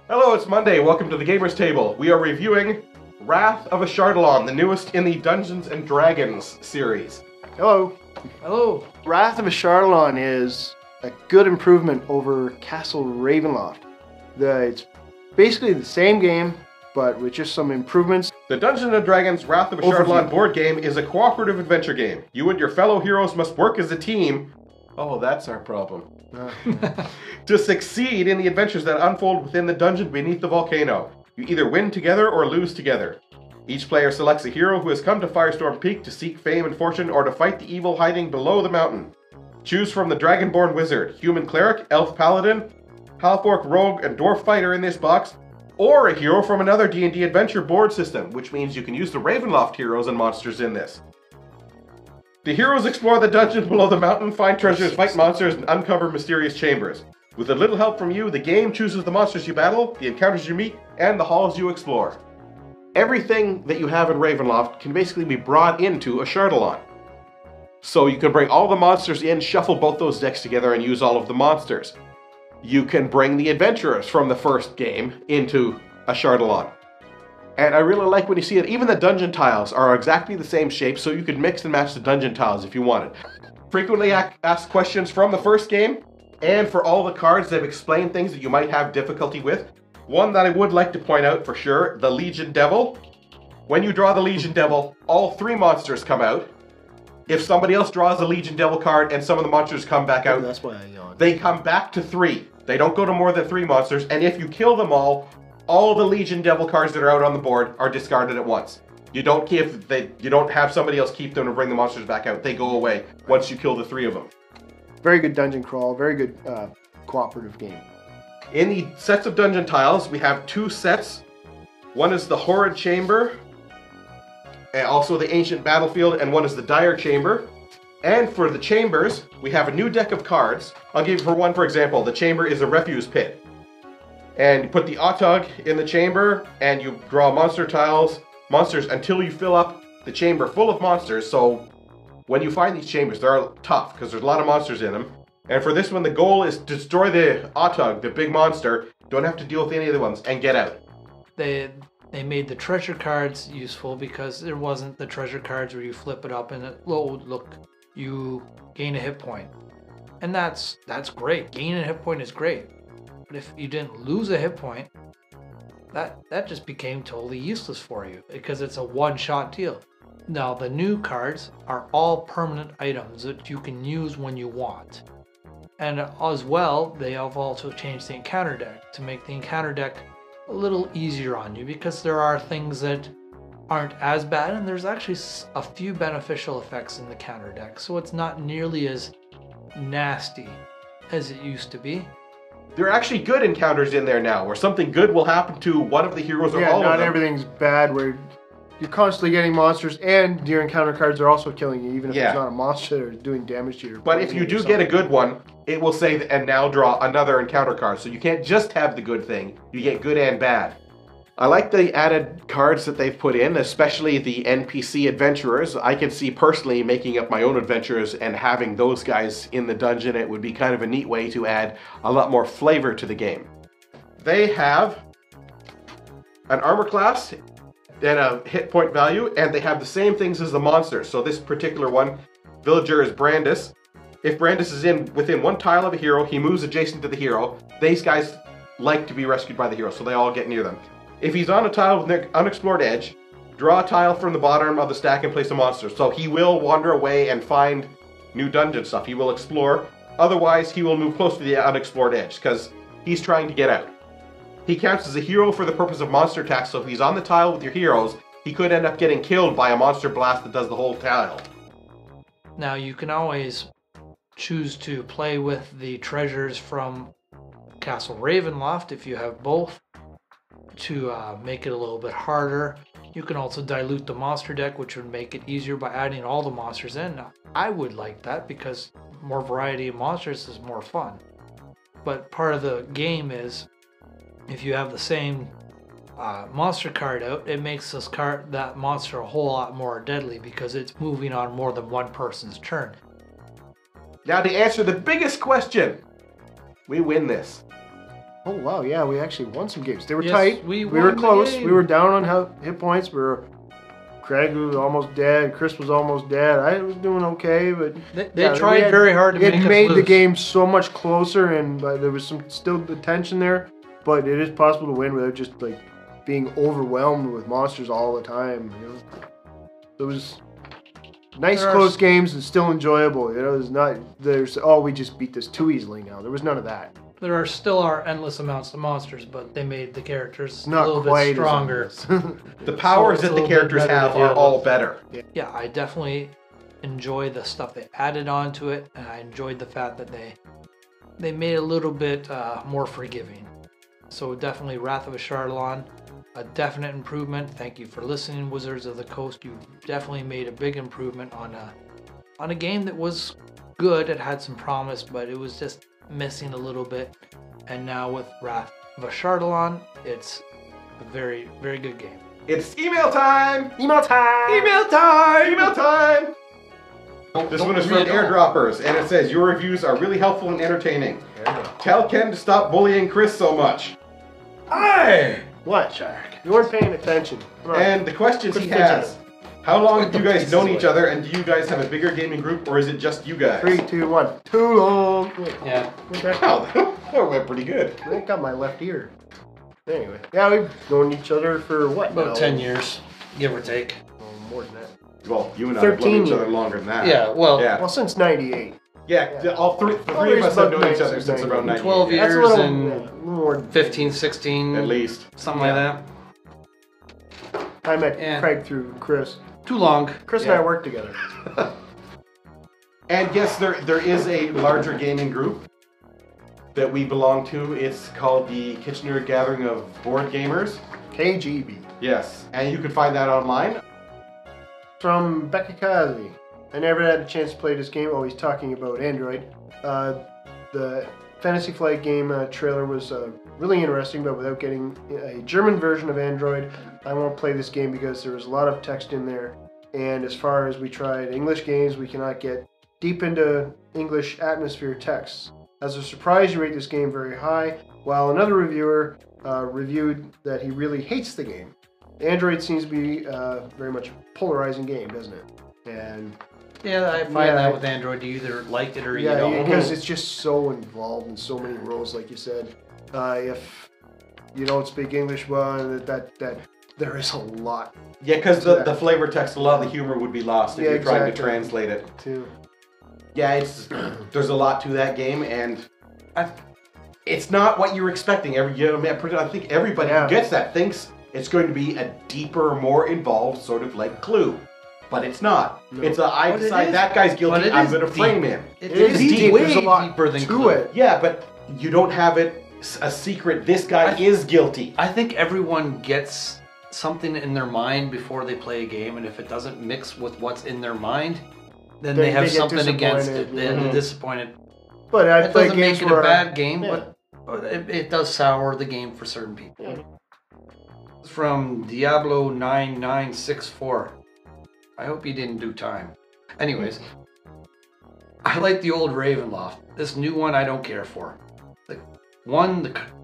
Hello, it's Monday. Welcome to the Gamers Table. We are reviewing Wrath of Ashardalon, the newest in the Dungeons & Dragons series. Hello. Hello. Wrath of Ashardalon is a good improvement over Castle Ravenloft. It's basically the same game, but with just some improvements. The Dungeons & Dragons Wrath of Ashardalon board game is a cooperative adventure game. You and your fellow heroes must work as a team. Oh, that's our problem. To succeed in the adventures that unfold within the dungeon beneath the volcano. You either win together or lose together. Each player selects a hero who has come to Firestorm Peak to seek fame and fortune or to fight the evil hiding below the mountain. Choose from the Dragonborn Wizard, Human Cleric, Elf Paladin, Half-Orc Rogue, and Dwarf Fighter in this box, or a hero from another D&D adventure board system, which means you can use the Ravenloft heroes and monsters in this. The heroes explore the dungeons below the mountain, find treasures, fight monsters, and uncover mysterious chambers. With a little help from you, the game chooses the monsters you battle, the encounters you meet, and the halls you explore. Everything that you have in Ravenloft can basically be brought into Ashardalon. So you can bring all the monsters in, shuffle both those decks together, and use all of the monsters. You can bring the adventurers from the first game into Ashardalon. And I really like when you see it. Even the dungeon tiles are exactly the same shape, so you could mix and match the dungeon tiles if you wanted. Frequently asked questions from the first game, and for all the cards that explain things that you might have difficulty with. One that I would like to point out for sure, the Legion Devil. When you draw the Legion Devil, all three monsters come out. If somebody else draws a Legion Devil card and some of the monsters come back out, That's why I yawned. they come back to 3. They don't go to more than 3 monsters, and if you kill them all the Legion Devil cards that are out on the board are discarded at once. You don't have somebody else keep them to bring the monsters back out. They go away once you kill the 3 of them. Very good dungeon crawl, very good cooperative game. In the sets of dungeon tiles, we have 2 sets. One is the Horrid Chamber, and also the Ancient Battlefield, and one is the Dire Chamber. And for the chambers, we have a new deck of cards. I'll give you for example, the chamber is a refuse pit. And you put the Ottog in the chamber, and you draw monsters until you fill up the chamber full of monsters. So when you find these chambers, they're tough, because there's a lot of monsters in them. And for this one, the goal is to destroy the Ottog, the big monster. Don't have to deal with any of the ones, and get out. They made the treasure cards useful because there wasn't the treasure cards where you flip it up and it look, you gain a hit point. And that's great. Gaining a hit point is great. But if you didn't lose a hit point, that just became totally useless for you because it's a one-shot deal. Now, the new cards are all permanent items that you can use when you want. And as well, they have also changed the encounter deck to make the encounter deck a little easier on you because there are things that aren't as bad and there's actually a few beneficial effects in the counter deck. So it's not nearly as nasty as it used to be. There are actually good encounters in there now, where something good will happen to one of the heroes or all of them. Not everything's bad where you're constantly getting monsters and your encounter cards are also killing you, even if it's not a monster or doing damage to your... But if you do get a good one, it will say, and now draw another encounter card. So you can't just have the good thing, you get good and bad. I like the added cards that they've put in, especially the NPC adventurers. I can see personally making up my own adventures and having those guys in the dungeon. It would be kind of a neat way to add a lot more flavor to the game. They have an armor class and a hit point value, and they have the same things as the monsters. So this particular one, villager is Brandis. If Brandis is within 1 tile of a hero, he moves adjacent to the hero. These guys like to be rescued by the hero, so they all get near them. If he's on a tile with an unexplored edge, draw a tile from the bottom of the stack and place a monster. So he will wander away and find new dungeon stuff. He will explore. Otherwise, he will move close to the unexplored edge because he's trying to get out. He counts as a hero for the purpose of monster attacks, so if he's on the tile with your heroes, he could end up getting killed by a monster blast that does the whole tile. Now you can always choose to play with the treasures from Castle Ravenloft if you have both to make it a little bit harder. You can also dilute the monster deck, which would make it easier by adding all the monsters in. Now, I would like that because more variety of monsters is more fun. But part of the game is if you have the same monster card out, it makes that monster a whole lot more deadly because it's moving on more than one person's turn. Now to answer the biggest question, we win this. Oh wow, yeah, we actually won some games. They were Yes, tight. we were won the close. game. We were down on hit points. Craig was almost dead. Chris was almost dead. I was doing okay, but they tried very hard to make us made the lose. game so much closer, and there was still the tension there. But it is possible to win without just like being overwhelmed with monsters all the time. You know, it was nice close games and still enjoyable. You know, we just beat this too easily now. There was none of that. There still are endless amounts of monsters, but they made the characters Not a little quite bit stronger. The powers So it's that a the little bit characters better have to are deal all with. better. Yeah, I definitely enjoy the stuff they added onto it, and I enjoyed the fact that they made it a little bit more forgiving. So definitely Wrath of Ashardalon, a definite improvement. Thank you for listening, Wizards of the Coast. You definitely made a big improvement on a game that was good. It had some promise, but it was just missing a little bit. And now with Wrath of Ashardalon, it's a very, very good game. It's email time! Email time! Email time! Email time! This one is from Airdroppers, and it says, your reviews are really helpful and entertaining. Tell Ken to stop bullying Chris so much. Aye! What, Shark? You weren't paying attention. Come on. And the questions he has. How long have you guys known each other, and do you guys have a bigger gaming group, or is it just you guys? 3, 2, 1. Too long. Yeah. Wow, that went pretty good. I got my left ear. Anyway, yeah, we've known each other for what? About now? 10 years, give or take. Oh, more than that. Well, you and I have 13 known each other years. longer than that. Yeah, well, Yeah. Well, since '98. Yeah, all three of us have known each other since around 98. 12 That's a years little, and yeah, a little more. 15, 16, At least. something like that. I met Yeah. Craig through Chris. Too long. Chris and I worked together. And yes, there is a larger gaming group that we belong to. It's called the Kitchener Gathering of Board Gamers. KGB. Yes, and you can find that online. From Becky Kazi. I never had a chance to play this game, always talking about Android. The Fantasy Flight game trailer was really interesting, but without getting a German version of Android, I won't play this game because there was a lot of text in there. And as far as we tried English games, we cannot get deep into English atmosphere texts. As a surprise, you rate this game very high, while another reviewer reviewed that he really hates the game. Android seems to be very much a polarizing game, doesn't it? And Yeah, I find that with Android, you either like it or you yeah, don't. because it's just so involved in so many roles, like you said. If you don't speak English well, that there is a lot. Yeah, because the flavor text, a lot of the humor would be lost if Yeah, you're trying to exactly. translate it. Too. Yeah, there's a lot to that game, and it's not what you're expecting. I think everybody who gets that thinks it's going to be a deeper, more involved, sort of like Clue. But it's not. No. It's I But it decide is- that guy's but guilty, it I'm is going to frame deep. him. It is deep. Way There's a lot deeper than to Clue. it. Yeah, but you don't have it a secret. This guy is guilty. I think everyone gets something in their mind before they play a game, and if it doesn't mix with what's in their mind, then they have get something against disappointed, it. They're Mhm. disappointed. But I It play doesn't games make it a where bad game, yeah. but it does sour the game for certain people. Yeah. It's from Diablo 9964. I hope you didn't do time. Anyways, I like the old Ravenloft. This new one I don't care for.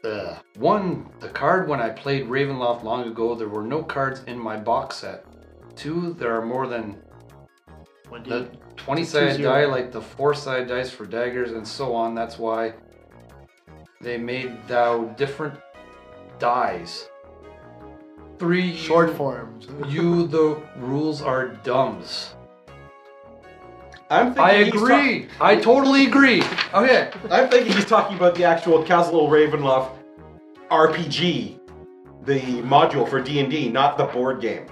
The card when I played Ravenloft long ago, there were no cards in my box set. 2, there are more than the 20-sided 2-0. die, like the 4-sided dice for daggers and so on. That's why they made thou different dies. 3, short forms. you the rules are dumbs. I'm thinking I agree. I totally agree. Okay. I'm thinking he's talking about the actual Castle Ravenloft RPG, the module for D&D, not the board game.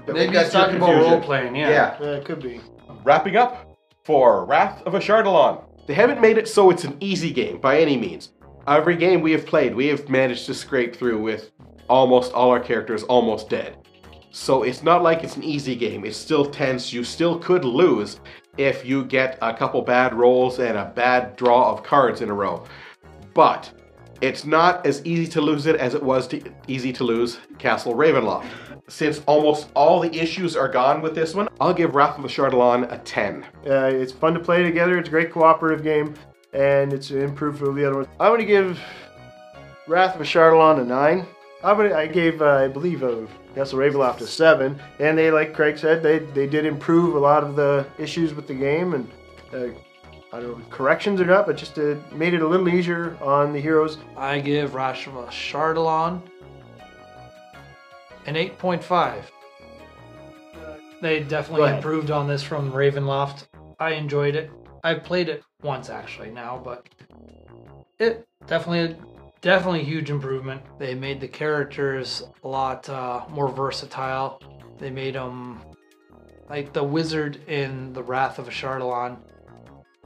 Maybe he's talking about role playing. Yeah. Yeah, it could be. Wrapping up for Wrath of Ashardalon. They haven't made it so it's an easy game by any means. Every game we have played, we have managed to scrape through with almost all our characters almost dead. So it's not like it's an easy game. It's still tense. You still could lose if you get a couple bad rolls and a bad draw of cards in a row. But it's not as easy to lose it as it was easy to lose Castle Ravenloft. Since almost all the issues are gone with this one, I'll give Wrath of Ashardalon a 10. It's fun to play together. It's a great cooperative game, and it's improved from the other ones. I'm going to give Wrath of Ashardalon a 9. I gave, I believe, Castle Ravenloft a 7. And they, like Craig said, they did improve a lot of the issues with the game. And I don't know, corrections or not, but just made it a little easier on the heroes. I give Wrath of Ashardalon an 8.5. They definitely improved on this from Ravenloft. I enjoyed it. I've played it once actually now, but it definitely a huge improvement. They made the characters a lot more versatile. They made them like the wizard in the Wrath of Ashardalon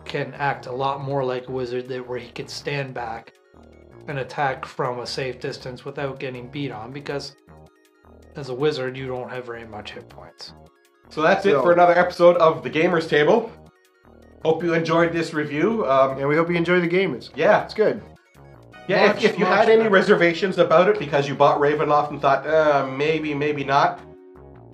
can act a lot more like a wizard, where he could stand back and attack from a safe distance without getting beat on, because as a wizard you don't have very much hit points. So that's it for another episode of The Gamers Table. Hope you enjoyed this review. And we hope you enjoy the game. It's good. Yeah, if you had any reservations about it because you bought Ravenloft and thought, maybe not,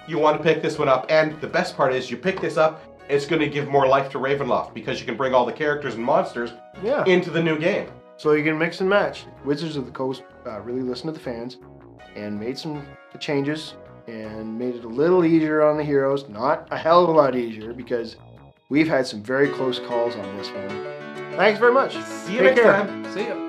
you want to pick this one up. And the best part is you pick this up, it's going to give more life to Ravenloft because you can bring all the characters and monsters into the new game. So you can mix and match. Wizards of the Coast really listened to the fans and made some changes and made it a little easier on the heroes. Not a hell of a lot easier, because we've had some very close calls on this one. Thanks very much. See you next time. See ya.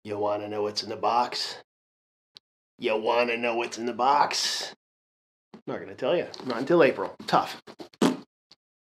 You want to know what's in the box? You want to know what's in the box? I'm not going to tell you. Not until April. Tough.